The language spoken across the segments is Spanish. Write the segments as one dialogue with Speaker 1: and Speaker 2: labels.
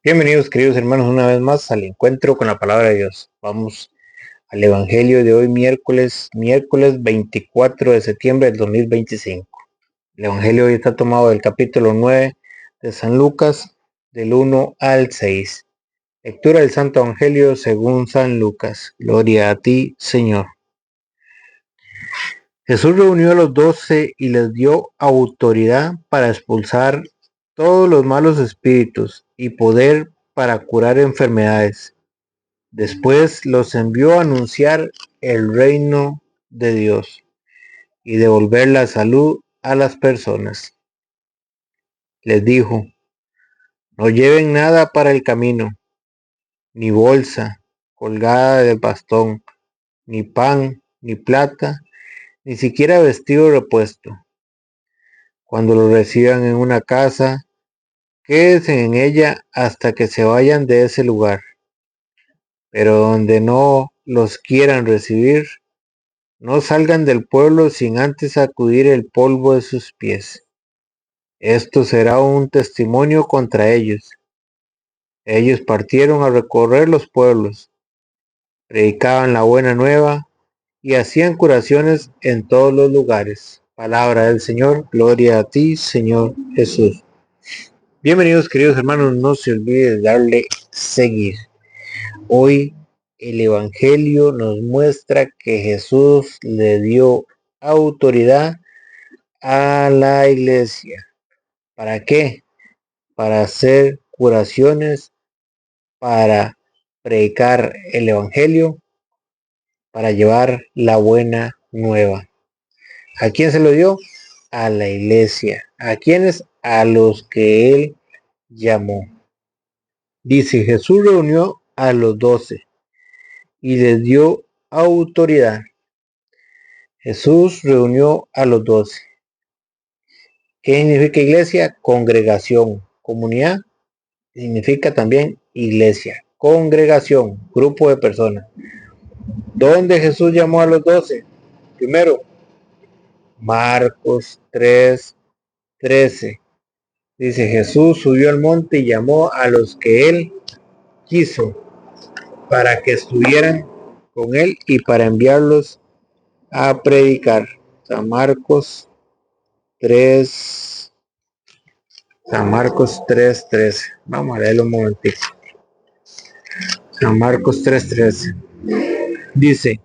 Speaker 1: Bienvenidos, queridos hermanos, una vez más al encuentro con la palabra de Dios. Vamos al Evangelio de hoy, miércoles 24 de septiembre del 2025. El Evangelio hoy está tomado del capítulo 9 de San Lucas, del 1 al 6. Lectura del Santo Evangelio según San Lucas. Gloria a ti, Señor. Jesús reunió a los 12 y les dio autoridad para expulsar todos los malos espíritus y poder para curar enfermedades. Después los envió a anunciar el reino de Dios y devolver la salud a las personas. Les dijo: no lleven nada para el camino, ni bolsa colgada del bastón, ni pan, ni plata, ni siquiera vestido repuesto. Cuando lo reciban en una casa, quédense en ella hasta que se vayan de ese lugar. Pero donde no los quieran recibir, no salgan del pueblo sin antes sacudir el polvo de sus pies. Esto será un testimonio contra ellos. Ellos partieron a recorrer los pueblos, predicaban la buena nueva y hacían curaciones en todos los lugares. Palabra del Señor, gloria a ti, Señor Jesús. Bienvenidos, queridos hermanos, no se olvide de darle seguir. Hoy el Evangelio nos muestra que Jesús le dio autoridad a la iglesia. ¿Para qué? Para hacer curaciones, para predicar el Evangelio, para llevar la buena nueva. ¿A quién se lo dio? A la iglesia. ¿A quiénes? A los que él llamó. Dice: Jesús reunió a los 12 y les dio autoridad. Jesús reunió a los 12. ¿Qué significa iglesia? Congregación. Comunidad significa también iglesia. Congregación, grupo de personas. ¿Dónde Jesús llamó a los 12? Primero, Marcos 3:13. Dice: Jesús subió al monte y llamó a los que él quiso para que estuvieran con él y para enviarlos a predicar. San Marcos 3, San Marcos 3:13. Vamos a leerlo un momentito. San Marcos 3:13. Dice: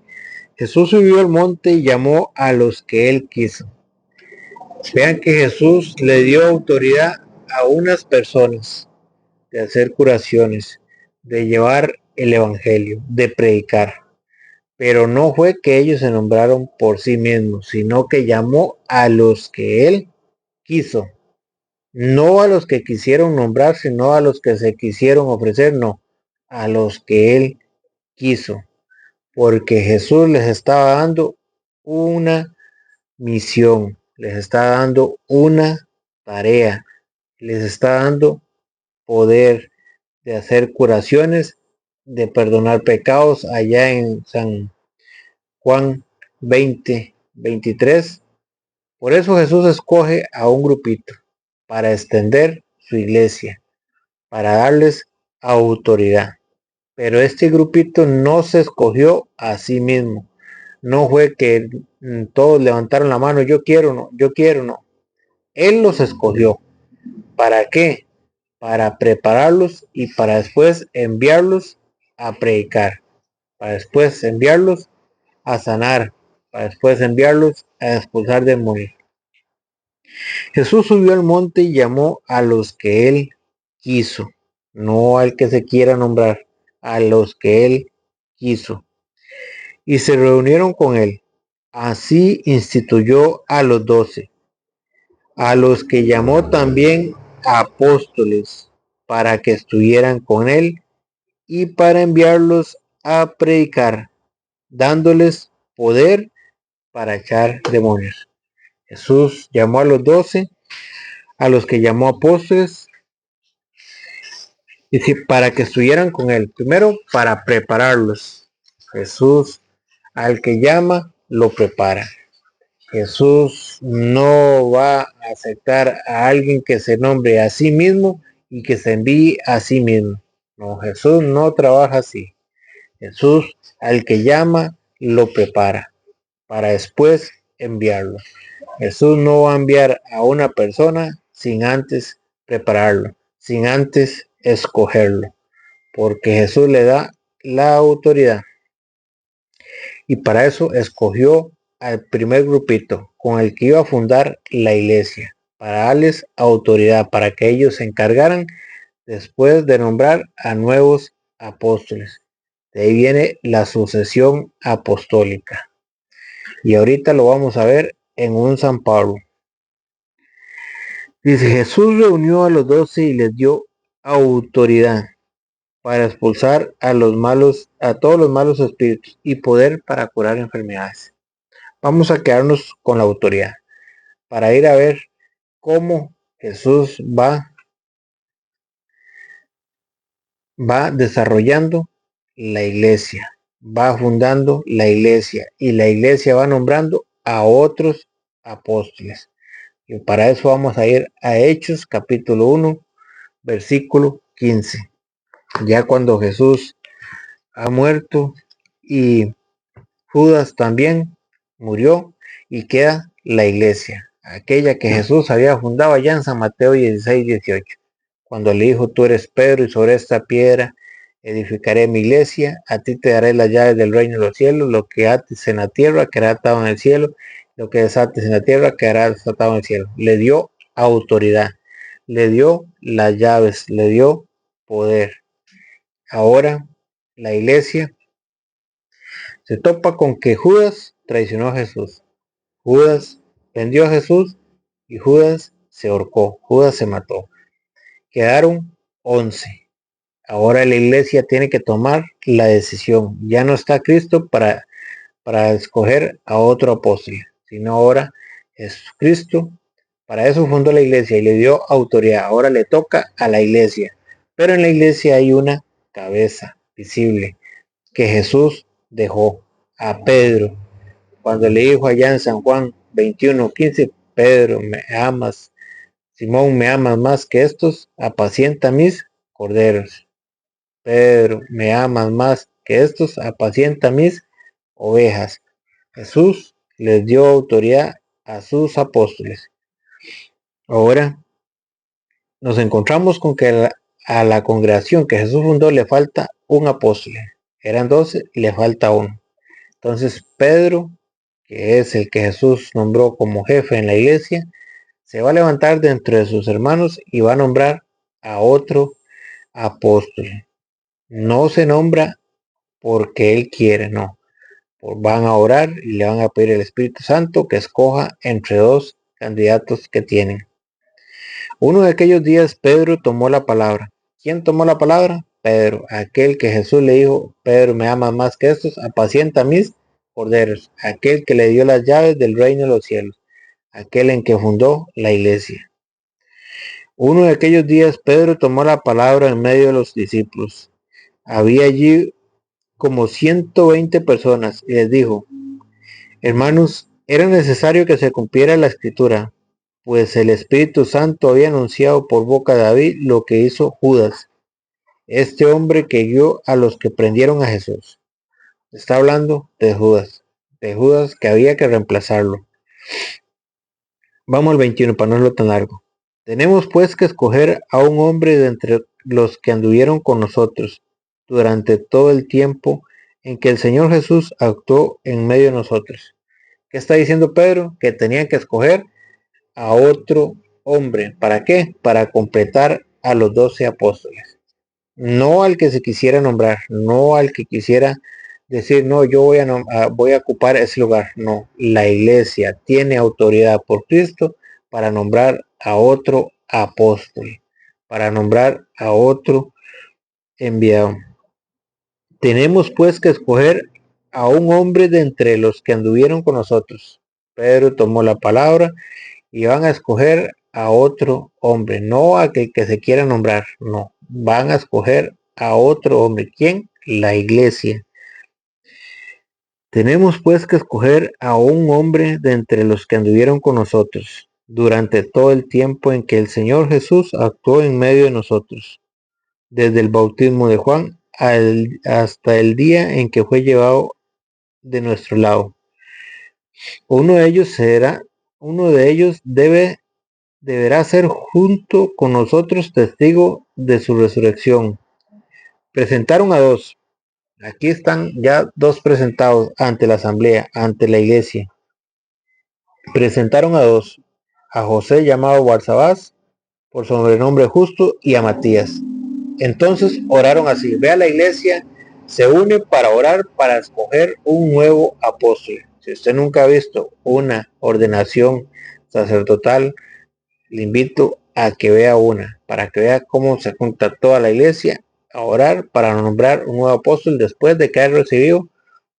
Speaker 1: Jesús subió al monte y llamó a los que él quiso. Vean que Jesús le dio autoridad a unas personas de hacer curaciones, de llevar el evangelio, de predicar. Pero no fue que ellos se nombraron por sí mismos, sino que llamó a los que él quiso. No a los que quisieron nombrar, sino a los que se quisieron ofrecer, no, a los que él quiso. Porque Jesús les estaba dando una misión, les está dando una tarea, les está dando poder de hacer curaciones, de perdonar pecados. Allá en San Juan 20:23. Por eso Jesús escoge a un grupito para extender su iglesia, para darles autoridad. Pero este grupito no se escogió a sí mismo. No fue que todos levantaron la mano: yo quiero, no, yo quiero, no. Él los escogió. ¿Para qué? Para prepararlos y para después enviarlos a predicar, para después enviarlos a sanar, para después enviarlos a expulsar demonios. Jesús subió al monte y llamó a los que él quiso, no al que se quiera nombrar, a los que él quiso. Y se reunieron con él. Así instituyó a los 12, a los que llamó también apóstoles, para que estuvieran con él y para enviarlos a predicar, dándoles poder para echar demonios. Jesús llamó a los 12, a los que llamó apóstoles, y para que estuvieran con él. Primero, para prepararlos. Jesús, al que llama, lo prepara. Jesús no va a aceptar a alguien que se nombre a sí mismo y que se envíe a sí mismo. No, Jesús no trabaja así. Jesús, al que llama, lo prepara para después enviarlo. Jesús no va a enviar a una persona sin antes prepararlo, sin antes escogerlo, porque Jesús le da la autoridad. Y para eso escogió al primer grupito con el que iba a fundar la iglesia, para darles autoridad, para que ellos se encargaran después de nombrar a nuevos apóstoles. De ahí viene la sucesión apostólica. Y ahorita lo vamos a ver en un San Pablo. Dice, Jesús reunió a los 12 y les dio autoridad para expulsar a todos los malos espíritus y poder para curar enfermedades. Vamos a quedarnos con la autoridad para ir a ver cómo Jesús va desarrollando la iglesia, va fundando la iglesia y la iglesia va nombrando a otros apóstoles. Y para eso vamos a ir a Hechos capítulo 1, versículo 15. Ya cuando Jesús ha muerto y Judas también murió y queda la iglesia, aquella que Jesús había fundado allá en San Mateo 16:18, cuando le dijo, tú eres Pedro y sobre esta piedra edificaré mi iglesia, a ti te daré las llaves del reino de los cielos, lo que ates en la tierra quedará atado en el cielo, lo que desates en la tierra quedará desatado en el cielo. Le dio autoridad, le dio las llaves, le dio poder. Ahora la iglesia se topa con que Judas traicionó a Jesús. Judas vendió a Jesús y Judas se ahorcó, Judas se mató. Quedaron 11. Ahora la iglesia tiene que tomar la decisión. Ya no está Cristo para escoger a otro apóstol, sino ahora es Cristo. Para eso fundó la iglesia y le dio autoridad. Ahora le toca a la iglesia. Pero en la iglesia hay una cabeza visible que Jesús dejó a Pedro. Cuando le dijo allá en San Juan 21:15, Pedro, ¿me amas? Simón, ¿me amas más que estos? Apacienta mis corderos. Pedro, ¿me amas más que estos? Apacienta mis ovejas. Jesús les dio autoridad a sus apóstoles. Ahora nos encontramos con que a la congregación que Jesús fundó le falta un apóstol. Eran 12 y le falta uno. Entonces Pedro, que es el que Jesús nombró como jefe en la iglesia, se va a levantar dentro de sus hermanos y va a nombrar a otro apóstol. No se nombra porque él quiere, no. Van a orar y le van a pedir al Espíritu Santo que escoja entre dos candidatos que tienen. Uno de aquellos días Pedro tomó la palabra. ¿Quién tomó la palabra? Pedro, aquel que Jesús le dijo, Pedro, ¿me amas más que estos? Apacienta mis corderos. Aquel que le dio las llaves del reino de los cielos. Aquel en que fundó la iglesia. Uno de aquellos días Pedro tomó la palabra en medio de los discípulos. Había allí como 120 personas y les dijo, hermanos, era necesario que se cumpliera la escritura, pues el Espíritu Santo había anunciado por boca de David lo que hizo Judas, este hombre que guió a los que prendieron a Jesús. Está hablando de Judas que había que reemplazarlo. Vamos al 21 para no hacerlo tan largo. Tenemos pues que escoger a un hombre de entre los que anduvieron con nosotros durante todo el tiempo en que el Señor Jesús actuó en medio de nosotros. ¿Qué está diciendo Pedro? Que tenían que escoger a otro hombre. ¿Para qué? Para completar a los 12 apóstoles. No al que se quisiera nombrar, no al que quisiera decir, no, yo voy a ocupar ese lugar. No, la iglesia tiene autoridad por Cristo para nombrar a otro apóstol, para nombrar a otro enviado. Tenemos pues que escoger a un hombre de entre los que anduvieron con nosotros. Pedro tomó la palabra y van a escoger a otro hombre, no a aquel que se quiera nombrar, no, van a escoger a otro hombre. ¿Quién? La iglesia. Tenemos pues que escoger a un hombre de entre los que anduvieron con nosotros. durante todo el tiempo en que el Señor Jesús actuó en medio de nosotros, desde el bautismo de Juan hasta el día en que fue llevado de nuestro lado. Uno de ellos deberá ser junto con nosotros testigo de su resurrección. Presentaron a dos. Aquí están ya dos presentados ante la asamblea, ante la iglesia. Presentaron a dos, a José llamado Barsabás, por sobrenombre Justo, y a Matías. Entonces oraron así. Ve a la iglesia, se une para orar para escoger un nuevo apóstol. Si usted nunca ha visto una ordenación sacerdotal, le invito a que vea una, para que vea cómo se junta toda la iglesia a orar para nombrar un nuevo apóstol después de que haya recibido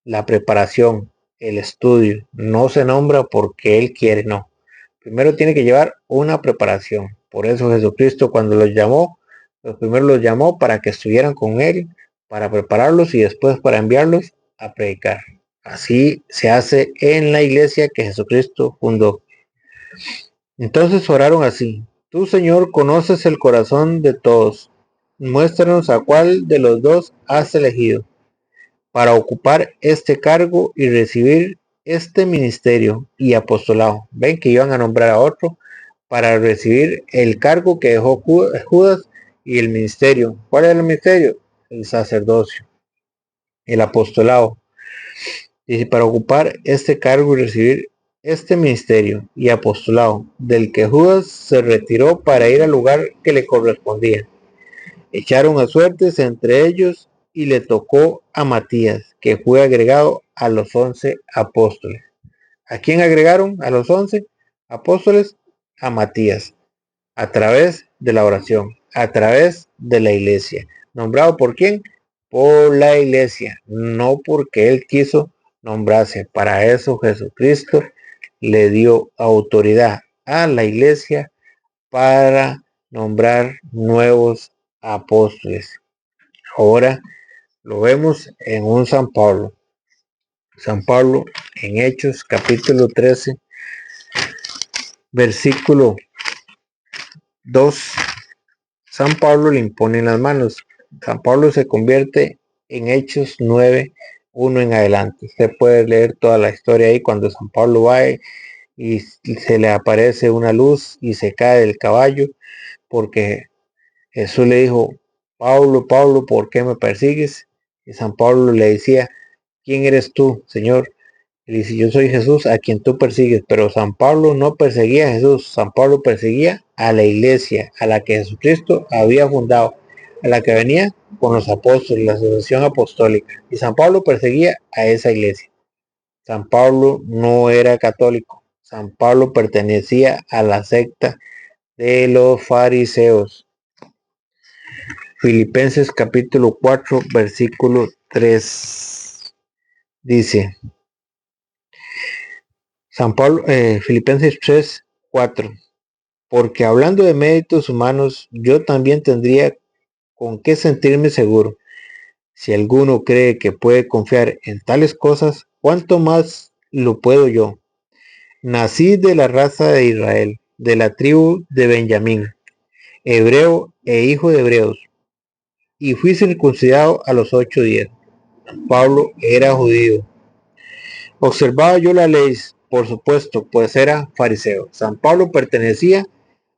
Speaker 1: la preparación, el estudio. No se nombra porque él quiere, no. Primero tiene que llevar una preparación. Por eso Jesucristo, cuando los llamó, los primeros los llamó para que estuvieran con él, para prepararlos y después para enviarlos a predicar. Así se hace en la iglesia que Jesucristo fundó. Entonces oraron así: tú, Señor, conoces el corazón de todos. Muéstranos a cuál de los dos has elegido para ocupar este cargo y recibir este ministerio y apostolado. Ven que iban a nombrar a otro para recibir el cargo que dejó Judas y el ministerio. ¿Cuál es el ministerio? El sacerdocio, el apostolado. Dice, para ocupar este cargo y recibir este ministerio y apostolado, del que Judas se retiró para ir al lugar que le correspondía. Echaron a suertes entre ellos y le tocó a Matías, que fue agregado a los 11 apóstoles. ¿A quién agregaron a los 11 apóstoles? A Matías, a través de la oración, a través de la iglesia. ¿Nombrado por quién? Por la iglesia, no porque él quiso nombrarse. Para eso Jesucristo le dio autoridad a la iglesia para nombrar nuevos apóstoles. Ahora lo vemos en un San Pablo. San Pablo en Hechos capítulo 13, versículo 2. San Pablo le impone las manos. San Pablo se convierte en Hechos 9, 1 en adelante. Usted puede leer toda la historia ahí cuando San Pablo va y se le aparece una luz y se cae del caballo porque Jesús le dijo: Pablo, Pablo, ¿por qué me persigues? Y San Pablo le decía: ¿quién eres tú, Señor? Y dice: yo soy Jesús a quien tú persigues. Pero San Pablo no perseguía a Jesús. San Pablo perseguía a la iglesia, a la que Jesucristo había fundado, a la que venía con los apóstoles, la asociación apostólica. Y San Pablo perseguía a esa iglesia. San Pablo no era católico. San Pablo pertenecía a la secta de los fariseos. Filipenses capítulo 4, versículo 3. Dice San Pablo, Filipenses 3, 4. Porque hablando de méritos humanos, yo también tendría con qué sentirme seguro. Si alguno cree que puede confiar en tales cosas, ¿cuánto más lo puedo yo? Nací de la raza de Israel, de la tribu de Benjamín, hebreo e hijo de hebreos, y fui circuncidado a los 8 días. Pablo era judío. Observaba yo la ley, por supuesto, pues era fariseo. San Pablo pertenecía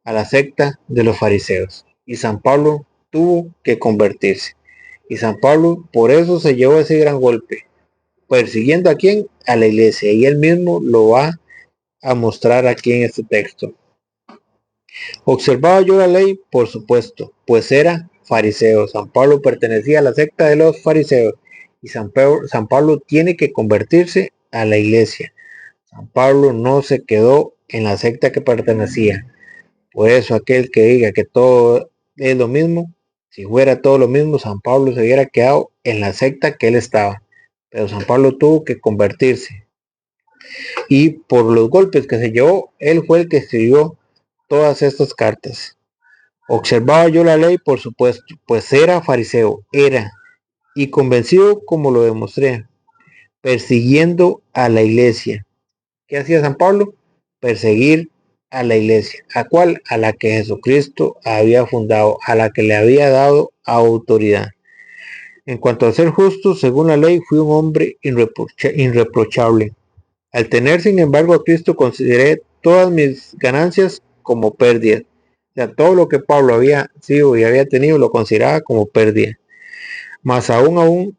Speaker 1: a la secta de los fariseos y San Pablo tuvo que convertirse. Y San Pablo por eso se llevó ese gran golpe, persiguiendo a quién, a la iglesia, y él mismo lo va a mostrar aquí en este texto. Observaba yo la ley, por supuesto, pues era fariseo. San Pablo pertenecía a la secta de los fariseos y San Pablo tiene que convertirse a la iglesia. San Pablo no se quedó en la secta que pertenecía. Por eso aquel que diga que todo es lo mismo, si fuera todo lo mismo, San Pablo se hubiera quedado en la secta que él estaba. Pero San Pablo tuvo que convertirse. Y por los golpes que se llevó, él fue el que escribió todas estas cartas. Observaba yo la ley, por supuesto, pues era fariseo, y convencido como lo demostré, persiguiendo a la iglesia. ¿Qué hacía San Pablo? Perseguir a la iglesia. ¿A cuál? A la que Jesucristo había fundado, a la que le había dado autoridad. En cuanto a ser justo, según la ley, fui un hombre irreprochable. Al tener, sin embargo, a Cristo, consideré todas mis ganancias como pérdidas. O sea, todo lo que Pablo había sido y había tenido lo consideraba como pérdida. Más aún,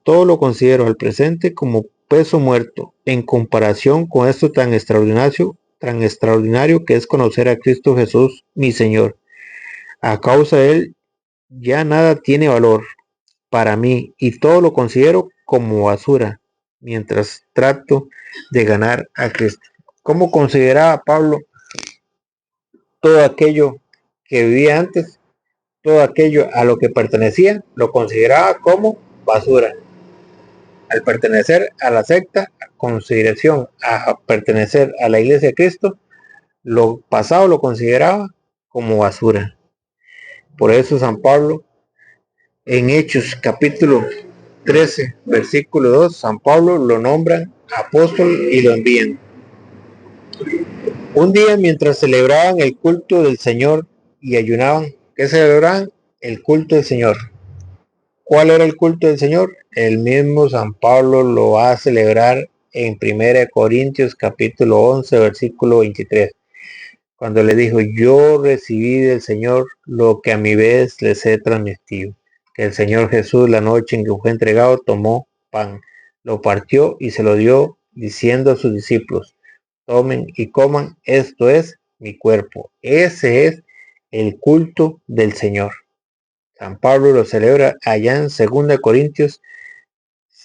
Speaker 1: todo lo considero al presente como peso muerto en comparación con esto tan extraordinario que es conocer a Cristo Jesús, mi Señor. A causa de él, ya nada tiene valor para mí y todo lo considero como basura mientras trato de ganar a Cristo. ¿Cómo consideraba Pablo todo aquello que vivía antes? Todo aquello a lo que pertenecía lo consideraba como basura. Al pertenecer a la secta, consideración a pertenecer a la iglesia de Cristo, lo pasado lo consideraba como basura. Por eso San Pablo en Hechos capítulo 13 versículo 2, San Pablo lo nombran apóstol y lo envían. Un día mientras celebraban el culto del Señor y ayunaban, ¿qué celebraban? El culto del Señor. ¿Cuál era el culto del Señor? El mismo San Pablo lo va a celebrar en 1 Corintios capítulo 11 versículo 23, cuando le dijo: yo recibí del Señor lo que a mi vez les he transmitido, que el Señor Jesús, la noche en que fue entregado, tomó pan, lo partió y se lo dio, diciendo a sus discípulos: tomen y coman, esto es mi cuerpo. Ese es el culto del Señor. San Pablo lo celebra allá en 2 Corintios,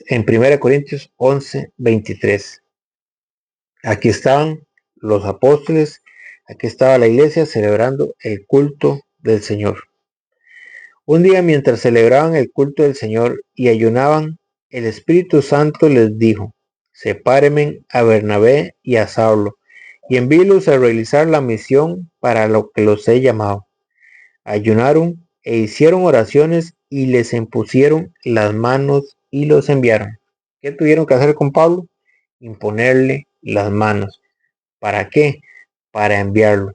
Speaker 1: en 1 Corintios 11, 23. Aquí estaban los apóstoles, aquí estaba la iglesia celebrando el culto del Señor. Un día mientras celebraban el culto del Señor y ayunaban, el Espíritu Santo les dijo: sepárenme a Bernabé y a Saulo, y envíelos a realizar la misión para lo que los he llamado. Ayunaron e hicieron oraciones y les impusieron las manos y los enviaron. ¿Qué tuvieron que hacer con Pablo? Imponerle las manos. ¿Para qué? Para enviarlo.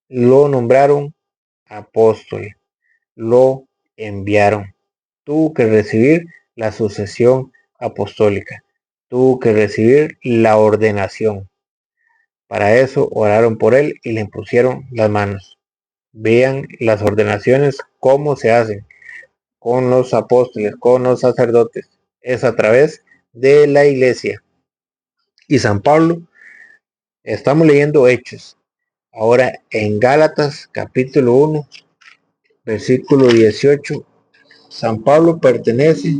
Speaker 1: Lo nombraron apóstol. Lo enviaron. Tuvo que recibir la sucesión apostólica. Tuvo que recibir la ordenación. Para eso oraron por él y le impusieron las manos. Vean las ordenaciones, cómo se hacen con los apóstoles, con los sacerdotes. Es a través de la iglesia. Y San Pablo, estamos leyendo Hechos. Ahora en Gálatas capítulo 1, versículo 18, San Pablo permanece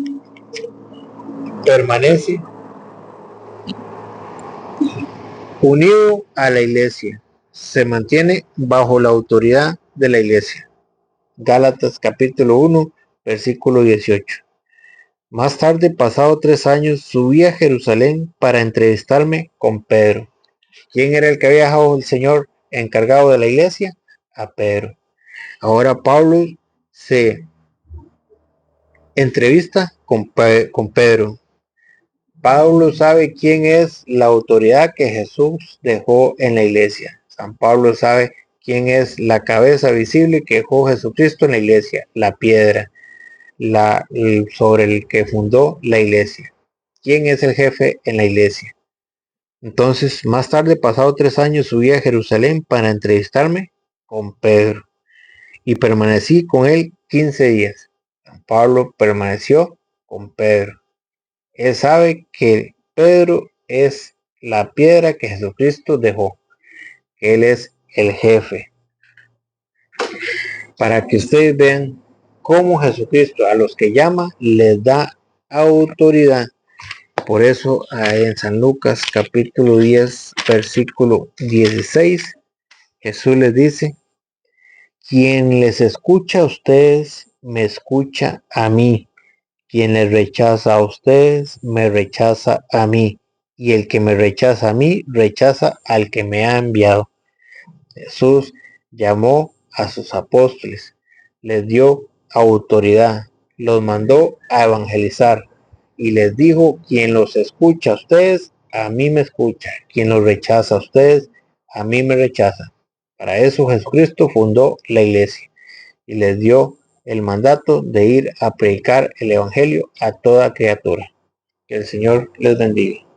Speaker 1: unido a la iglesia. Se mantiene bajo la autoridad de la iglesia. Gálatas capítulo 1, versículo 18. Más tarde, pasado 3 años, subí a Jerusalén para entrevistarme con Pedro. ¿Quién era el que había dejado el Señor encargado de la iglesia? A Pedro. Ahora Pablo se entrevista con Pedro. Pablo sabe quién es la autoridad que Jesús dejó en la iglesia. San Pablo sabe quién es la cabeza visible que dejó Jesucristo en la iglesia, la piedra sobre el que fundó la iglesia. ¿Quién es el jefe en la iglesia? Entonces, más tarde, pasado 3 años, subí a Jerusalén para entrevistarme con Pedro y permanecí con él 15 días. San Pablo permaneció con Pedro. Él sabe que Pedro es la piedra que Jesucristo dejó, que él es el jefe. Para que ustedes vean cómo Jesucristo a los que llama les da autoridad. Por eso en San Lucas capítulo 10 versículo 16 Jesús les dice: quien les escucha a ustedes me escucha a mí, quien les rechaza a ustedes me rechaza a mí, y el que me rechaza a mí rechaza al que me ha enviado. Jesús llamó a sus apóstoles, les dio autoridad, los mandó a evangelizar y les dijo: quien los escucha a ustedes, a mí me escucha; quien los rechaza a ustedes, a mí me rechazan. Para eso Jesucristo fundó la iglesia y les dio el mandato de ir a predicar el evangelio a toda criatura. Que el Señor les bendiga.